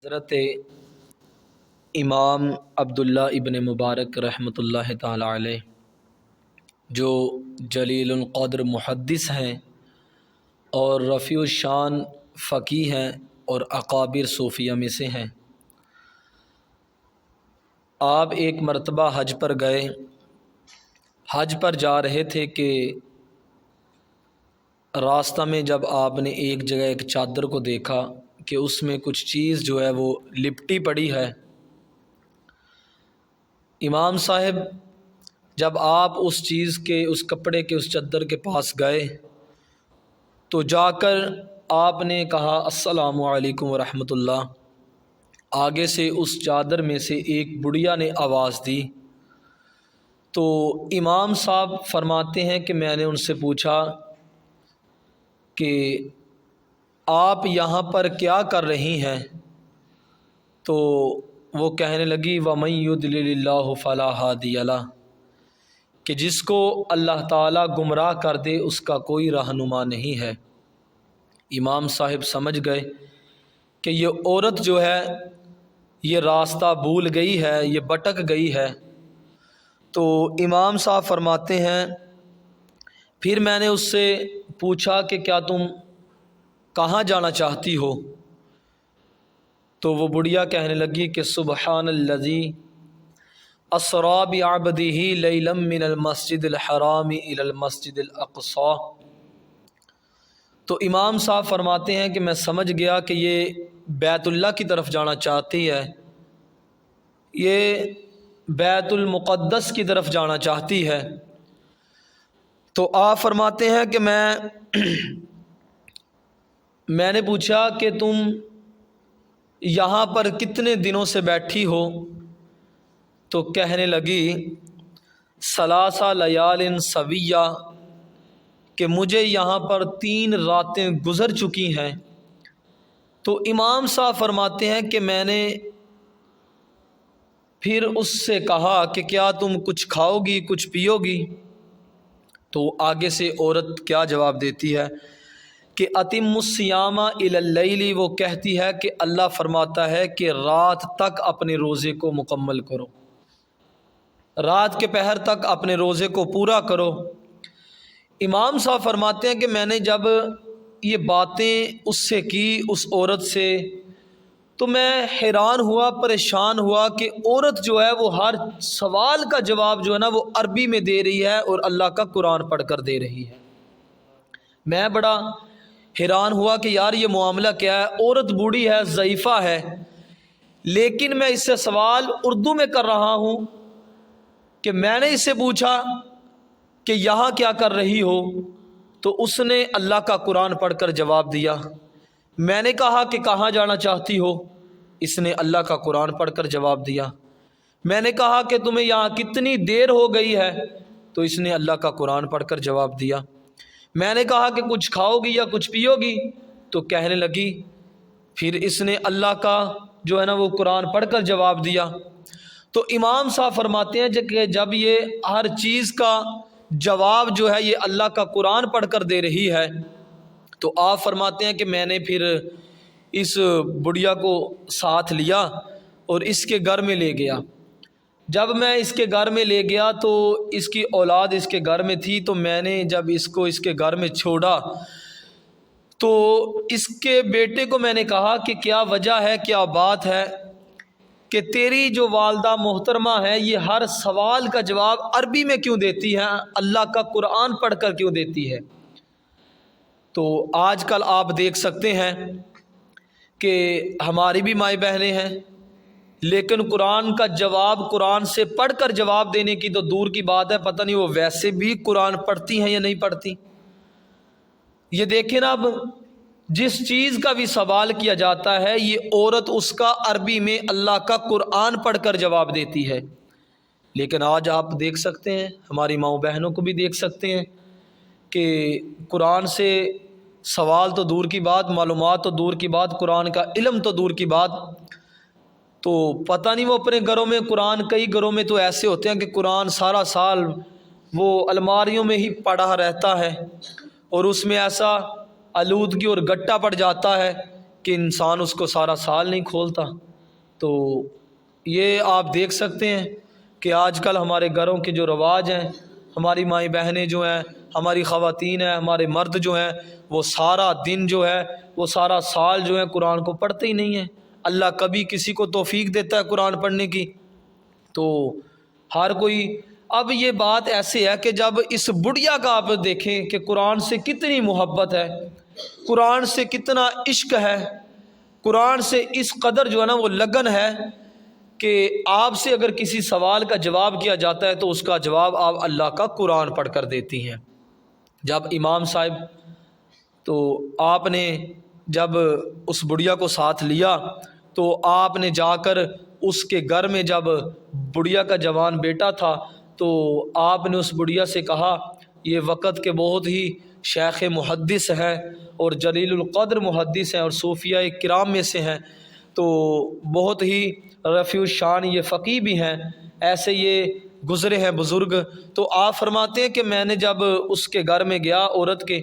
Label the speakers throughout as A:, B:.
A: حضرت امام عبداللہ ابن مبارک رحمۃ اللہ تعالی علیہ جو جلیل القدر محدث ہیں اور رفیع الشان فقیہ ہیں اور اکابر صوفیہ میں سے ہیں، آپ ایک مرتبہ حج پر گئے۔ حج پر جا رہے تھے کہ راستہ میں جب آپ نے ایک جگہ ایک چادر کو دیکھا کہ اس میں کچھ چیز جو ہے وہ لپٹی پڑی ہے۔ امام صاحب جب آپ اس چیز کے، اس کپڑے کے، اس چادر کے پاس گئے تو جا کر آپ نے کہا السلام علیکم ورحمۃ اللہ۔ آگے سے اس چادر میں سے ایک بڑھیا نے آواز دی تو امام صاحب فرماتے ہیں کہ میں نے ان سے پوچھا کہ آپ یہاں پر کیا کر رہی ہیں؟ تو وہ کہنے لگی وَمَن يُضْلِلِ اللَّهُ فَلَا هَادِيَ لَهُ، کہ جس کو اللہ تعالیٰ گمراہ کر دے اس کا کوئی رہنما نہیں ہے۔ امام صاحب سمجھ گئے کہ یہ عورت جو ہے یہ راستہ بھول گئی ہے، یہ بھٹک گئی ہے۔ تو امام صاحب فرماتے ہیں پھر میں نے اس سے پوچھا کہ کیا تم کہاں جانا چاہتی ہو؟ تو وہ بڑھیا کہنے لگی کہ سبحان الذی اسری بعبدہ لیلا من المسجد الحرام الی المسجد الاقصی۔ تو امام صاحب فرماتے ہیں کہ میں سمجھ گیا کہ یہ بیت اللہ کی طرف جانا چاہتی ہے، یہ بیت المقدس کی طرف جانا چاہتی ہے۔ تو آپ فرماتے ہیں کہ میں نے پوچھا کہ تم یہاں پر کتنے دنوں سے بیٹھی ہو؟ تو کہنے لگی ثلاثہ لیال سویہ، کہ مجھے یہاں پر 3 راتیں گزر چکی ہیں۔ تو امام صاحب فرماتے ہیں کہ میں نے پھر اس سے کہا کہ کیا تم کچھ کھاؤ گی، کچھ پیو گی؟ تو آگے سے عورت کیا جواب دیتی ہے کہ اتم الصیام الی اللیل، وہ کہتی ہے کہ اللہ فرماتا ہے کہ رات تک اپنے روزے کو مکمل کرو، رات کے پہر تک اپنے روزے کو پورا کرو۔ امام صاحب فرماتے ہیں کہ میں نے جب یہ باتیں اس سے کی، اس عورت سے، تو میں حیران ہوا، پریشان ہوا کہ عورت جو ہے وہ ہر سوال کا جواب جو ہے نا وہ عربی میں دے رہی ہے اور اللہ کا قرآن پڑھ کر دے رہی ہے۔ میں بڑا حیران ہوا کہ یار یہ معاملہ کیا ہے؟ عورت بوڑھی ہے، ضعیفہ ہے، لیکن میں اس سے سوال اردو میں کر رہا ہوں کہ میں نے اس سے پوچھا کہ یہاں کیا کر رہی ہو؟ تو اس نے اللہ کا قرآن پڑھ کر جواب دیا۔ میں نے کہا کہ کہاں جانا چاہتی ہو؟ اس نے اللہ کا قرآن پڑھ کر جواب دیا۔ میں نے کہا کہ تمہیں یہاں کتنی دیر ہو گئی ہے؟ تو اس نے اللہ کا قرآن پڑھ کر جواب دیا۔ میں نے کہا کہ کچھ کھاؤ گی یا کچھ پیو گی؟ تو کہنے لگی، پھر اس نے اللہ کا جو ہے نا وہ قرآن پڑھ کر جواب دیا۔ تو امام صاحب فرماتے ہیں کہ جب یہ ہر چیز کا جواب جو ہے یہ اللہ کا قرآن پڑھ کر دے رہی ہے، تو آپ فرماتے ہیں کہ میں نے پھر اس بڑھیا کو ساتھ لیا اور اس کے گھر میں لے گیا۔ جب میں اس کے گھر میں لے گیا تو اس کی اولاد اس کے گھر میں تھی، تو میں نے جب اس کو اس کے گھر میں چھوڑا تو اس کے بیٹے کو میں نے کہا کہ کیا وجہ ہے، کیا بات ہے کہ تیری جو والدہ محترمہ ہے یہ ہر سوال کا جواب عربی میں کیوں دیتی ہے، اللہ کا قرآن پڑھ کر کیوں دیتی ہے؟ تو آج کل آپ دیکھ سکتے ہیں کہ ہماری بھی مائیں بہنیں ہیں، لیکن قرآن کا جواب قرآن سے پڑھ کر جواب دینے کی تو دور کی بات ہے، پتہ نہیں وہ ویسے بھی قرآن پڑھتی ہیں یا نہیں پڑھتی۔ یہ دیکھیں نا، اب جس چیز کا بھی سوال کیا جاتا ہے یہ عورت اس کا عربی میں اللہ کا قرآن پڑھ کر جواب دیتی ہے۔ لیکن آج آپ دیکھ سکتے ہیں، ہماری ماؤں بہنوں کو بھی دیکھ سکتے ہیں کہ قرآن سے سوال تو دور کی بات، معلومات تو دور کی بات، قرآن کا علم تو دور کی بات، تو پتہ نہیں وہ اپنے گھروں میں قرآن، کئی گھروں میں تو ایسے ہوتے ہیں کہ قرآن سارا سال وہ الماریوں میں ہی پڑا رہتا ہے اور اس میں ایسا آلودگی اور گٹا پڑ جاتا ہے کہ انسان اس کو سارا سال نہیں کھولتا۔ تو یہ آپ دیکھ سکتے ہیں کہ آج کل ہمارے گھروں کے جو رواج ہیں، ہماری مائیں بہنیں جو ہیں، ہماری خواتین ہیں، ہمارے مرد جو ہیں، وہ سارا دن جو ہے، وہ سارا سال جو ہے قرآن کو پڑھتے ہی نہیں ہیں۔ اللہ کبھی کسی کو توفیق دیتا ہے قرآن پڑھنے کی، تو ہر کوئی۔ اب یہ بات ایسے ہے کہ جب اس بڑھیا کا آپ دیکھیں کہ قرآن سے کتنی محبت ہے، قرآن سے کتنا عشق ہے، قرآن سے اس قدر جو ہے نا وہ لگن ہے کہ آپ سے اگر کسی سوال کا جواب کیا جاتا ہے تو اس کا جواب آپ اللہ کا قرآن پڑھ کر دیتی ہیں۔ جب امام صاحب، تو آپ نے جب اس بڑھیا کو ساتھ لیا تو آپ نے جا کر اس کے گھر میں، جب بڑھیا کا جوان بیٹا تھا، تو آپ نے اس بڑھیا سے کہا، یہ وقت کے بہت ہی شیخ محدث ہیں اور جلیل القدر محدث ہیں اور صوفیاء کرام میں سے ہیں، تو بہت ہی رفیع الشان یہ فقیہ بھی ہیں، ایسے یہ گزرے ہیں بزرگ۔ تو آپ فرماتے ہیں کہ میں نے جب اس کے گھر میں گیا عورت کے،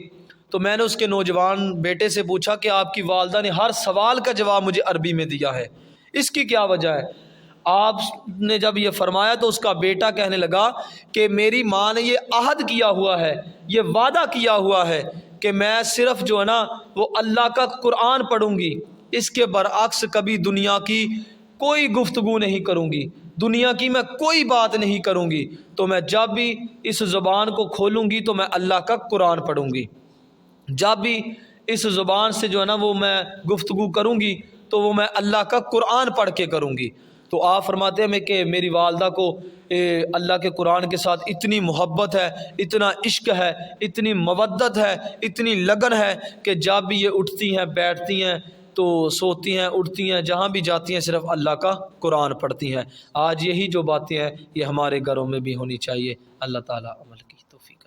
A: تو میں نے اس کے نوجوان بیٹے سے پوچھا کہ آپ کی والدہ نے ہر سوال کا جواب مجھے عربی میں دیا ہے، اس کی کیا وجہ ہے؟ آپ نے جب یہ فرمایا تو اس کا بیٹا کہنے لگا کہ میری ماں نے یہ عہد کیا ہوا ہے، یہ وعدہ کیا ہوا ہے کہ میں صرف جو ہے نا وہ اللہ کا قرآن پڑھوں گی، اس کے برعکس کبھی دنیا کی کوئی گفتگو نہیں کروں گی، دنیا کی میں کوئی بات نہیں کروں گی، تو میں جب بھی اس زبان کو کھولوں گی تو میں اللہ کا قرآن پڑھوں گی، جب بھی اس زبان سے جو ہے نا وہ میں گفتگو کروں گی تو وہ میں اللہ کا قرآن پڑھ کے کروں گی۔ تو آپ فرماتے ہیں کہ میری والدہ کو اللہ کے قرآن کے ساتھ اتنی محبت ہے، اتنا عشق ہے، اتنی مودت ہے، اتنی لگن ہے کہ جب بھی یہ اٹھتی ہیں، بیٹھتی ہیں، تو سوتی ہیں، اٹھتی ہیں، جہاں بھی جاتی ہیں صرف اللہ کا قرآن پڑھتی ہیں۔ آج یہی جو باتیں ہیں یہ ہمارے گھروں میں بھی ہونی چاہیے۔ اللہ تعالیٰ عمل کی توفیق۔